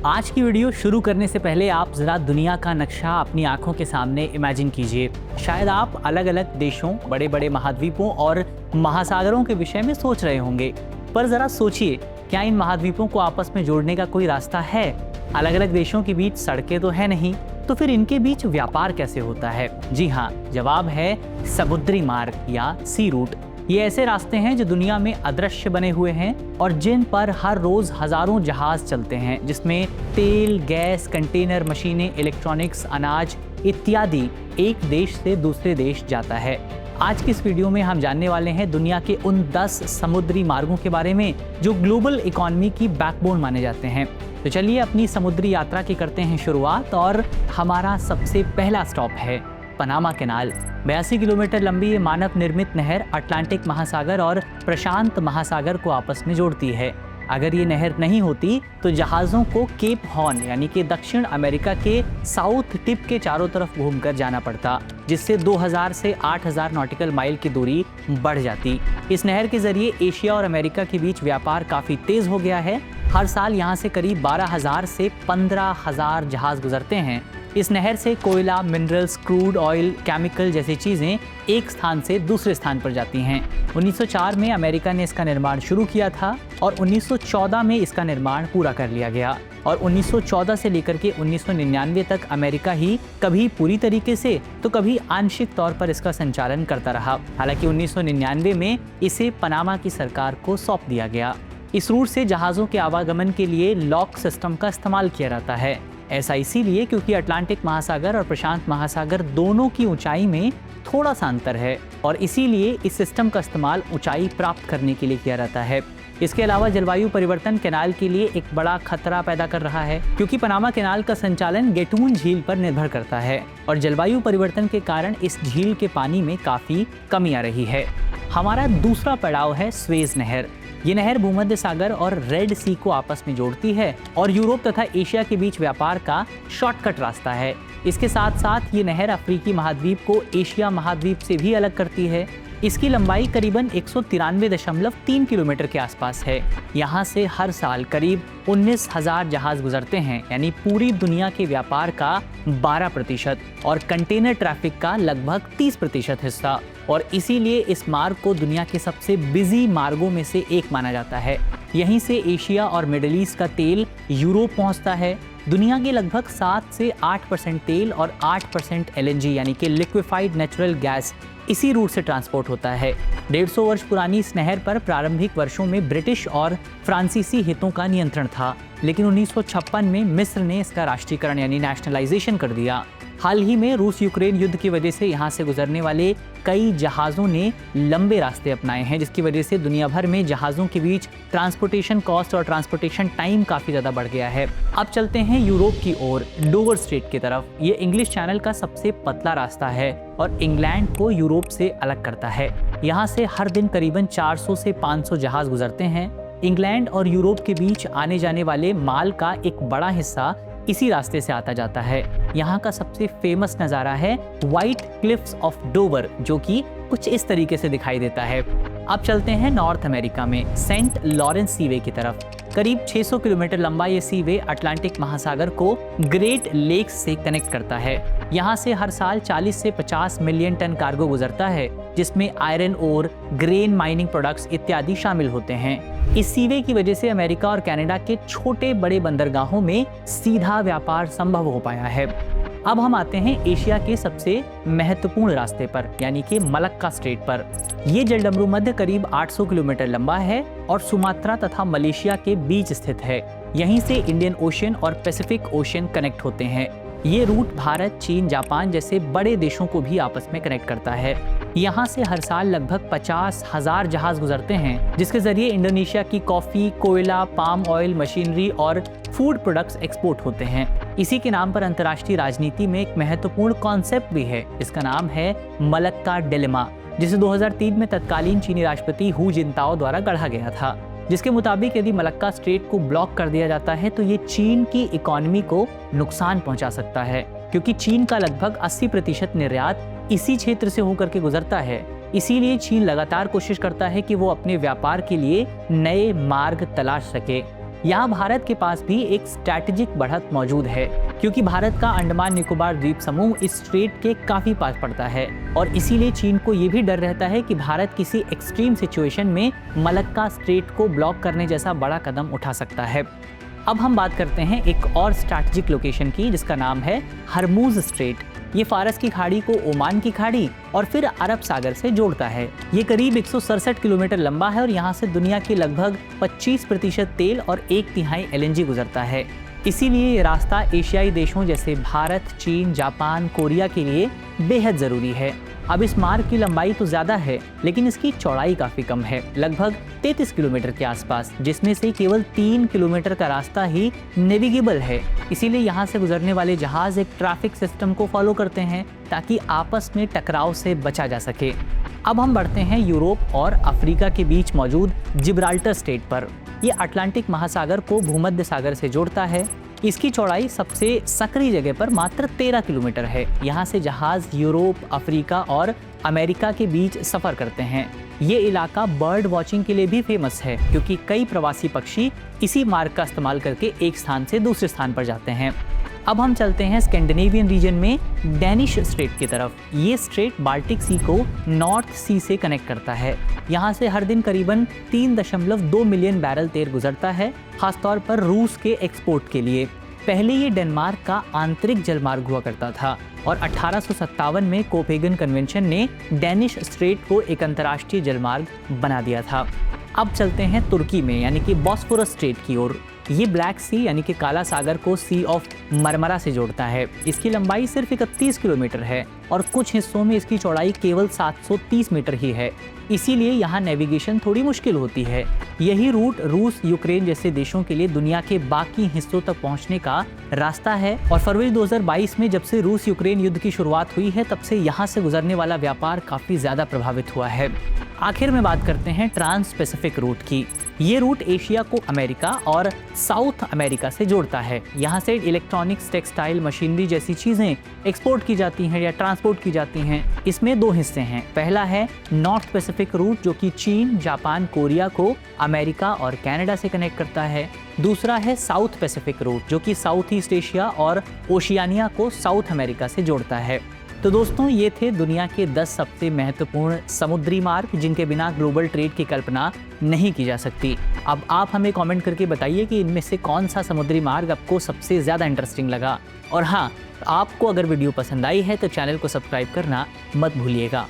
आज की वीडियो शुरू करने से पहले आप जरा दुनिया का नक्शा अपनी आंखों के सामने इमेजिन कीजिए। शायद आप अलग अलग देशों, बड़े बड़े महाद्वीपों और महासागरों के विषय में सोच रहे होंगे, पर जरा सोचिए, क्या इन महाद्वीपों को आपस में जोड़ने का कोई रास्ता है? अलग अलग देशों के बीच सड़कें तो है नहीं, तो फिर इनके बीच व्यापार कैसे होता है? जी हाँ, जवाब है समुद्री मार्ग या सी रूट। ये ऐसे रास्ते हैं जो दुनिया में अदृश्य बने हुए हैं और जिन पर हर रोज हजारों जहाज चलते हैं, जिसमें तेल, गैस, कंटेनर, मशीनें, इलेक्ट्रॉनिक्स, अनाज इत्यादि एक देश से दूसरे देश जाता है। आज की इस वीडियो में हम जानने वाले हैं दुनिया के उन 10 समुद्री मार्गों के बारे में जो ग्लोबल इकोनॉमी की बैकबोन माने जाते हैं। तो चलिए अपनी समुद्री यात्रा की करते हैं शुरुआत और हमारा सबसे पहला स्टॉप है पनामा कैनाल। 82 किलोमीटर लंबी ये मानव निर्मित नहर अटलांटिक महासागर और प्रशांत महासागर को आपस में जोड़ती है। अगर ये नहर नहीं होती तो जहाज़ों को केप हॉर्न यानी कि दक्षिण अमेरिका के साउथ टिप के चारों तरफ घूमकर जाना पड़ता, जिससे 2000 से 8000 नॉटिकल माइल की दूरी बढ़ जाती। इस नहर के जरिए एशिया और अमेरिका के बीच व्यापार काफ़ी तेज़ हो गया है। हर साल यहाँ से करीब 12000 से 15000 जहाज़ गुजरते हैं। इस नहर से कोयला, मिनरल्स, क्रूड ऑयल, केमिकल जैसी चीज़ें एक स्थान से दूसरे स्थान पर जाती हैं। 1904 में अमेरिका ने इसका निर्माण शुरू किया था और 1914 में इसका निर्माण पूरा कर लिया गया और 1914 से लेकर के 1999 तक अमेरिका ही कभी पूरी तरीके से तो कभी आंशिक तौर पर इसका संचालन करता रहा। हालांकि 1999 में इसे पनामा की सरकार को सौंप दिया गया। इस रूट से जहाज़ों के आवागमन के लिए लॉक सिस्टम का इस्तेमाल किया जाता है। ऐसा इसीलिए क्योंकि अटलांटिक महासागर और प्रशांत महासागर दोनों की ऊंचाई में थोड़ा सा अंतर है और इसीलिए इस सिस्टम का इस्तेमाल ऊंचाई प्राप्त करने के लिए किया जाता है। इसके अलावा जलवायु परिवर्तन कैनाल के लिए एक बड़ा खतरा पैदा कर रहा है, क्योंकि पनामा कैनाल का संचालन गेटून झील पर निर्भर करता है और जलवायु परिवर्तन के कारण इस झील के पानी में काफ़ी कमी आ रही है। हमारा दूसरा पड़ाव है स्वेज नहर। ये नहर भूमध्य सागर और रेड सी को आपस में जोड़ती है और यूरोप तथा एशिया के बीच व्यापार का शॉर्टकट रास्ता है। इसके साथ साथ ये नहर अफ्रीकी महाद्वीप को एशिया महाद्वीप से भी अलग करती है। इसकी लंबाई करीबन 193.3 किलोमीटर के आसपास है। यहाँ से हर साल करीब 19,000 जहाज गुजरते हैं, यानी पूरी दुनिया के व्यापार का 12% और कंटेनर ट्रैफिक का लगभग 30% हिस्सा, और इसीलिए इस मार्ग को दुनिया के सबसे बिजी मार्गों में से एक माना जाता है। यहीं से एशिया और मिडिल ईस्ट का तेल यूरोप पहुंचता है। दुनिया के लगभग 7 से 8% तेल और 8% LNG यानी कि लिक्विफाइड नेचुरल गैस इसी रूट से ट्रांसपोर्ट होता है। 150 वर्ष पुरानी इस नहर पर प्रारंभिक वर्षों में ब्रिटिश और फ्रांसीसी हितों का नियंत्रण था, लेकिन 1956 में मिस्र ने इसका राष्ट्रीयकरण यानी नेशनलाइजेशन कर दिया। हाल ही में रूस यूक्रेन युद्ध की वजह से यहाँ से गुजरने वाले कई जहाज़ों ने लंबे रास्ते अपनाए हैं, जिसकी वजह से दुनिया भर में जहाज़ों के बीच ट्रांसपोर्टेशन कॉस्ट और ट्रांसपोर्टेशन टाइम काफ़ी ज़्यादा बढ़ गया है। अब चलते हैं यूरोप की ओर, डोवर स्ट्रेट की तरफ। ये इंग्लिश चैनल का सबसे पतला रास्ता है और इंग्लैंड को यूरोप से अलग करता है। यहाँ से हर दिन करीबन 400 से 500 जहाज़ गुजरते हैं। इंग्लैंड और यूरोप के बीच आने जाने वाले माल का एक बड़ा हिस्सा इसी रास्ते से आता जाता है। यहाँ का सबसे फेमस नज़ारा है व्हाइट क्लिफ्स ऑफ डोवर, जो कि कुछ इस तरीके से दिखाई देता है। अब चलते हैं नॉर्थ अमेरिका में सेंट लॉरेंस सीवे की तरफ। करीब 600 किलोमीटर लंबा ये सीवे अटलांटिक महासागर को ग्रेट लेक्स से कनेक्ट करता है। यहाँ से हर साल 40 से 50 मिलियन टन कार्गो गुजरता है, जिसमें iron ore, grain mining products इत्यादि शामिल होते हैं। इस सीवे की वजह से अमेरिका और कनाडा के छोटे बड़े बंदरगाहों में सीधा व्यापार संभव हो पाया है। अब हम आते हैं एशिया के सबसे महत्वपूर्ण रास्ते पर, यानी कि मलक्का स्ट्रेट पर। ये जलडमरू मध्य करीब 800 किलोमीटर लंबा है और सुमात्रा तथा मलेशिया के बीच स्थित है। यहीं से इंडियन ओशन और पैसिफिक ओशन कनेक्ट होते हैं। ये रूट भारत, चीन, जापान जैसे बड़े देशों को भी आपस में कनेक्ट करता है। यहाँ से हर साल लगभग 50,000 जहाज गुजरते हैं, जिसके जरिए इंडोनेशिया की कॉफी, कोयला, पाम ऑयल, मशीनरी और फूड प्रोडक्ट्स एक्सपोर्ट होते हैं। इसी के नाम पर अंतर्राष्ट्रीय राजनीति में एक महत्वपूर्ण कॉन्सेप्ट भी है। इसका नाम है मलक्का डिलेमा, जिसे 2003 में तत्कालीन चीनी राष्ट्रपति हू जिनताओ द्वारा गढ़ा गया था, जिसके मुताबिक यदि मलक्का स्ट्रेट को ब्लॉक कर दिया जाता है तो ये चीन की इकोनॉमी को नुकसान पहुंचा सकता है, क्योंकि चीन का लगभग 80% निर्यात इसी क्षेत्र से होकर के गुजरता है। इसीलिए चीन लगातार कोशिश करता है कि वो अपने व्यापार के लिए नए मार्ग तलाश सके। यहाँ भारत के पास भी एक स्ट्रैटेजिक बढ़त मौजूद है, क्योंकि भारत का अंडमान निकोबार द्वीप समूह इस स्ट्रेट के काफी पास पड़ता है और इसीलिए चीन को ये भी डर रहता है कि भारत किसी एक्सट्रीम सिचुएशन में मलक्का स्ट्रेट को ब्लॉक करने जैसा बड़ा कदम उठा सकता है। अब हम बात करते हैं एक और स्ट्रैटेजिक लोकेशन की, जिसका नाम है हरमूज स्ट्रेट। ये फारस की खाड़ी को ओमान की खाड़ी और फिर अरब सागर से जोड़ता है। ये करीब 167 किलोमीटर लंबा है और यहाँ से दुनिया के लगभग 25% तेल और 1/3 LNG गुजरता है। इसीलिए ये रास्ता एशियाई देशों जैसे भारत, चीन, जापान, कोरिया के लिए बेहद ज़रूरी है। अब इस मार्ग की लंबाई तो ज़्यादा है, लेकिन इसकी चौड़ाई काफ़ी कम है, लगभग 33 किलोमीटर के आसपास, जिसमें से केवल 3 किलोमीटर का रास्ता ही नेविगेबल है। इसीलिए यहाँ से गुजरने वाले जहाज़ एक ट्रैफिक सिस्टम को फॉलो करते हैं ताकि आपस में टकराव से बचा जा सके। अब हम बढ़ते हैं यूरोप और अफ्रीका के बीच मौजूद जिब्राल्टर स्ट्रेट पर। ये अटलांटिक महासागर को भूमध्य सागर से जोड़ता है। इसकी चौड़ाई सबसे सकरी जगह पर मात्र 13 किलोमीटर है। यहाँ से जहाज यूरोप, अफ्रीका और अमेरिका के बीच सफ़र करते हैं। ये इलाका बर्ड वॉचिंग के लिए भी फेमस है, क्योंकि कई प्रवासी पक्षी इसी मार्ग का इस्तेमाल करके एक स्थान से दूसरे स्थान पर जाते हैं। अब हम चलते हैं स्कैंडिनेवियन रीजन में डेनिश स्ट्रेट की तरफ। ये स्ट्रेट बाल्टिक सी को नॉर्थ सी से कनेक्ट करता है। यहाँ से हर दिन करीबन 3.2 मिलियन बैरल तेल गुजरता है, खासतौर पर रूस के एक्सपोर्ट के लिए। पहले ये डेनमार्क का आंतरिक जलमार्ग हुआ करता था और 1857 में कोपेगन कन्वेंशन ने डेनिश स्ट्रेट को एक अंतर्राष्ट्रीय जलमार्ग बना दिया था। अब चलते हैं तुर्की में, यानी कि बॉस्फोरस स्ट्रेट की ओर। ये ब्लैक सी यानी कि काला सागर को सी ऑफ मरमरा से जोड़ता है। इसकी लंबाई सिर्फ 31 किलोमीटर है और कुछ हिस्सों में इसकी चौड़ाई केवल 730 मीटर ही है। इसीलिए यहाँ नेविगेशन थोड़ी मुश्किल होती है। यही रूट रूस, यूक्रेन जैसे देशों के लिए दुनिया के बाकी हिस्सों तक पहुँचने का रास्ता है और फरवरी 2022 में जब से रूस यूक्रेन युद्ध की शुरुआत हुई है, तब से यहाँ से गुजरने वाला व्यापार काफ़ी ज़्यादा प्रभावित हुआ है। आखिर में बात करते हैं ट्रांस पैसिफिक रूट की। ये रूट एशिया को अमेरिका और साउथ अमेरिका से जोड़ता है। यहाँ से इलेक्ट्रॉनिक्स, टेक्सटाइल, मशीनरी जैसी चीज़ें एक्सपोर्ट की जाती हैं या ट्रांसपोर्ट की जाती हैं। इसमें 2 हिस्से हैं। पहला है नॉर्थ पैसिफिक रूट, जो कि चीन, जापान, कोरिया को अमेरिका और कनाडा से कनेक्ट करता है। दूसरा है साउथ पैसिफिक रूट, जो कि साउथ ईस्ट एशिया और ओशियानिया को साउथ अमेरिका से जोड़ता है। तो दोस्तों, ये थे दुनिया के 10 सबसे महत्वपूर्ण समुद्री मार्ग जिनके बिना ग्लोबल ट्रेड की कल्पना नहीं की जा सकती। अब आप हमें कमेंट करके बताइए कि इनमें से कौन सा समुद्री मार्ग आपको सबसे ज़्यादा इंटरेस्टिंग लगा। और हाँ, आपको अगर वीडियो पसंद आई है तो चैनल को सब्सक्राइब करना मत भूलिएगा।